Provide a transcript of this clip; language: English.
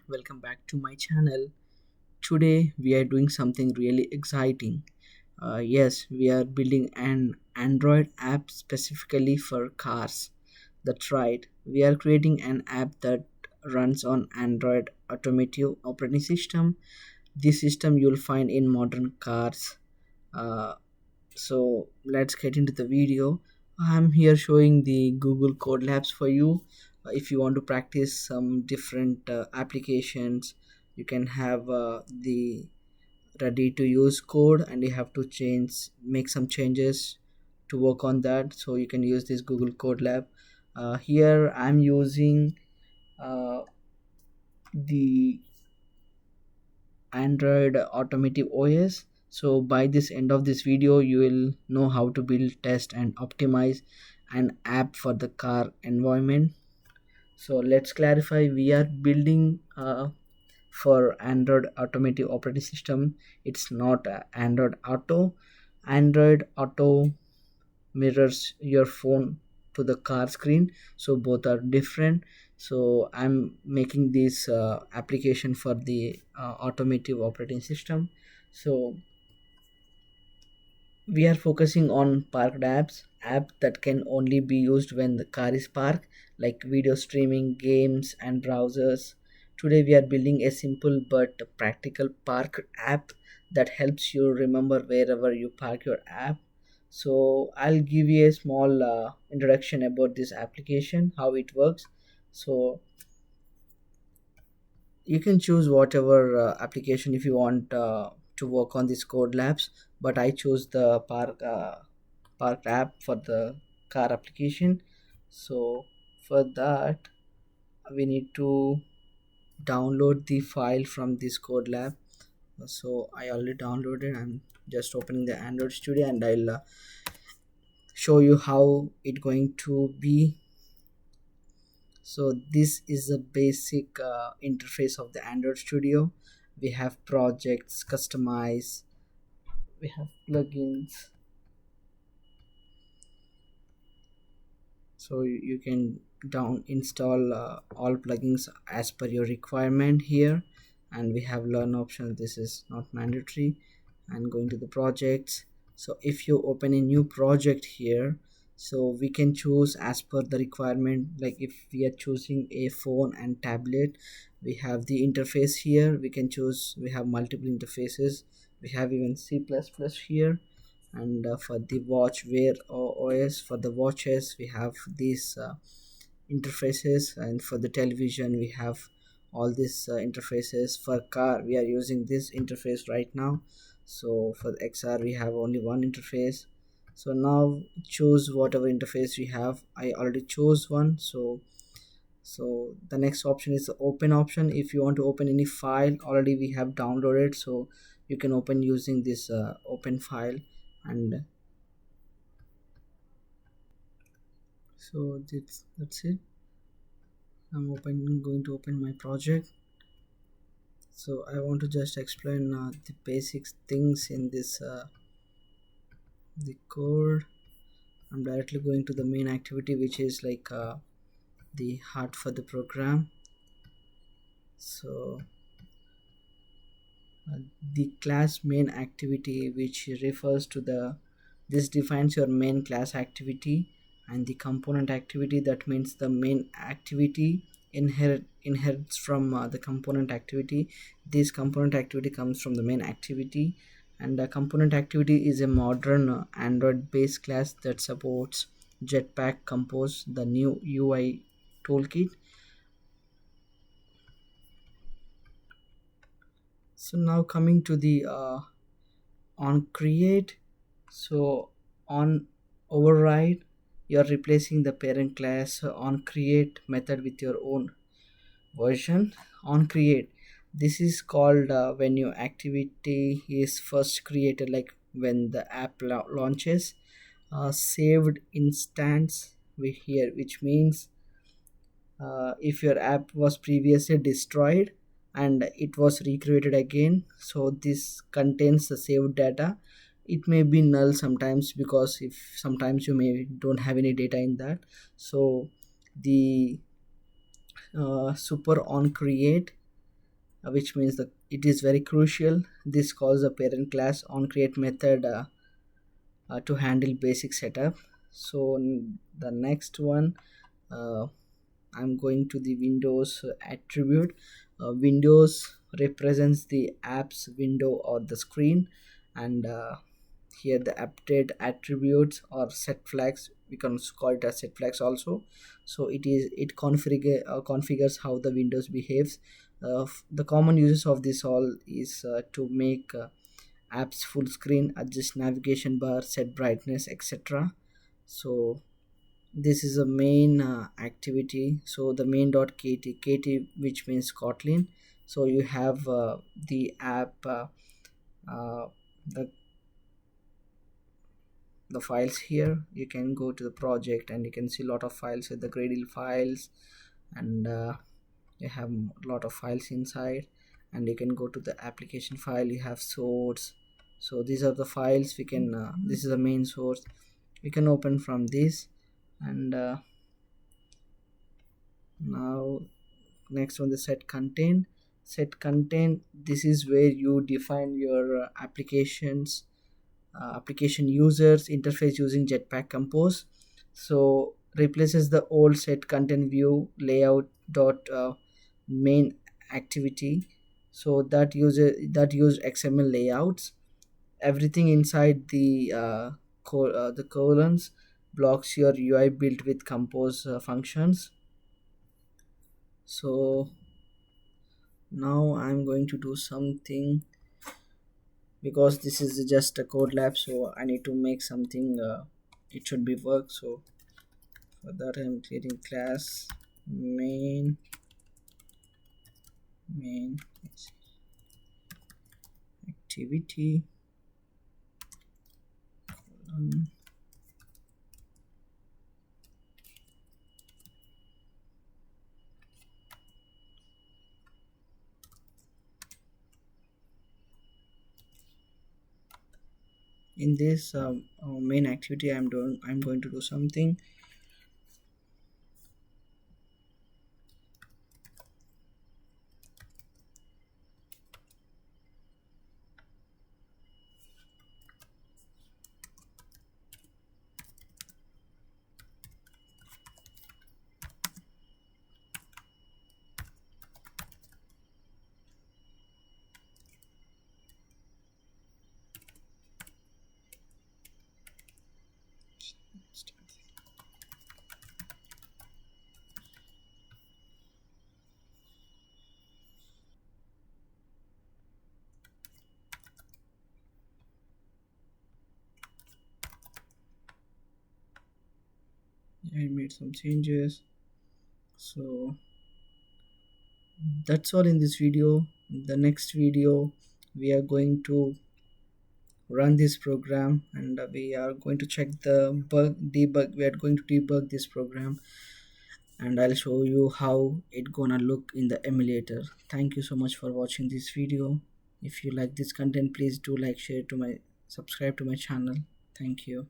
welcome back to my channel. Today we are doing something really exciting. Yes, we are building an Android app specifically for cars. That's right, we are creating an app that runs on Android Automotive operating system, the system you'll find in modern cars. Uh, so let's get into the video. I'm here showing the Google Code Labs for you. If you want to practice some different applications, you can have the ready to use code, and you have to make some changes to work on that. So you can use this Google Code Lab. Here I'm using uh, the Android Automotive OS. So by this end of this video, you will know how to build, test, and optimize an app for the car environment. So let's clarify. We are building for Android Automotive operating system. It's not Android Auto. Android Auto mirrors your phone to the car screen, so both are different. So I'm making this application for the automotive operating system. So we are focusing on parked app that can only be used when the car is parked, like video streaming, games, and browsers. Today we are building a simple but practical park app that helps you remember wherever you park your app. So I'll give you a small introduction about this application, how it works. So you can choose whatever application if you want to work on this code labs, but I chose the park app for the car application. So for that we need to download the file from this code lab. So I already downloaded. I'm just opening the Android Studio, and I'll show you how it going to be. So this is a basic interface of the Android Studio. We have projects, customize, we have plugins. So you can down install all plugins as per your requirement here. And we have learn option. This is not mandatory. And going to the projects. So if you open a new project here, so we can choose as per the requirement. Like if we are choosing a phone and tablet, we have the interface here. We can choose, we have multiple interfaces. We have even C++ here. And for the watch wear OS, for the watches we have these interfaces. And for the television we have all these interfaces. For car we are using this interface right now. So for the XR we have only one interface. So now choose whatever interface we have. I already chose one. So the next option is the open option. If you want to open any file already we have downloaded, so you can open using this open file. And so that's it. I'm going to open my project. So I want to just explain the basic things in this the code. I'm directly going to the main activity, which is like the heart for the program. So the class main activity, which refers to the, this defines your main class activity. And the component activity, that means the main activity inherits from the component activity. This component activity comes from the main activity. And the component activity is a modern Android based class that supports Jetpack Compose, the new UI toolkit. So now coming to the onCreate. So on override, you're replacing the parent class onCreate method with your own version. onCreate, this is called when your activity is first created, like when the app launches. Saved instance we here, which means if your app was previously destroyed and it was recreated again, so this contains the saved data. It may be null sometimes, because if sometimes you may don't have any data in that. So the super on create, which means that it is very crucial. This calls the parent class onCreate method to handle basic setup. So the next one, uh, I'm going to the Windows attribute. Windows represents the apps window or the screen, and here the update attributes or set flags, we can call it as set flags also. So it configures how the Windows behaves. The common uses of this all is to make apps full screen, adjust navigation bar, set brightness, etc. So this is a main activity. So the main.kt which means Kotlin. So you have the app uh, the the files here. You can go to the project and you can see a lot of files with the Gradle files, and you have a lot of files inside. And you can go to the application file, you have source. So these are the files we can this is the main source, we can open from this. And now next one, the set content. This is where you define your application users interface using Jetpack Compose. So replaces the old set content view layout dot main activity. So that use XML layouts. Everything inside the colons blocks your UI built with compose functions. So now I'm going to do something, because this is just a code lab, so I need to make something it should be work. So for that I'm creating class main activity. um, in this main activity I'm going to do something. I made some changes. So that's all in this video. In the next video we are going to run this program, and we are going to check the we are going to debug this program, and I'll show you how it gonna look in the emulator. Thank you so much for watching this video. If you like this content, please do like, share to my subscribe to my channel. Thank you.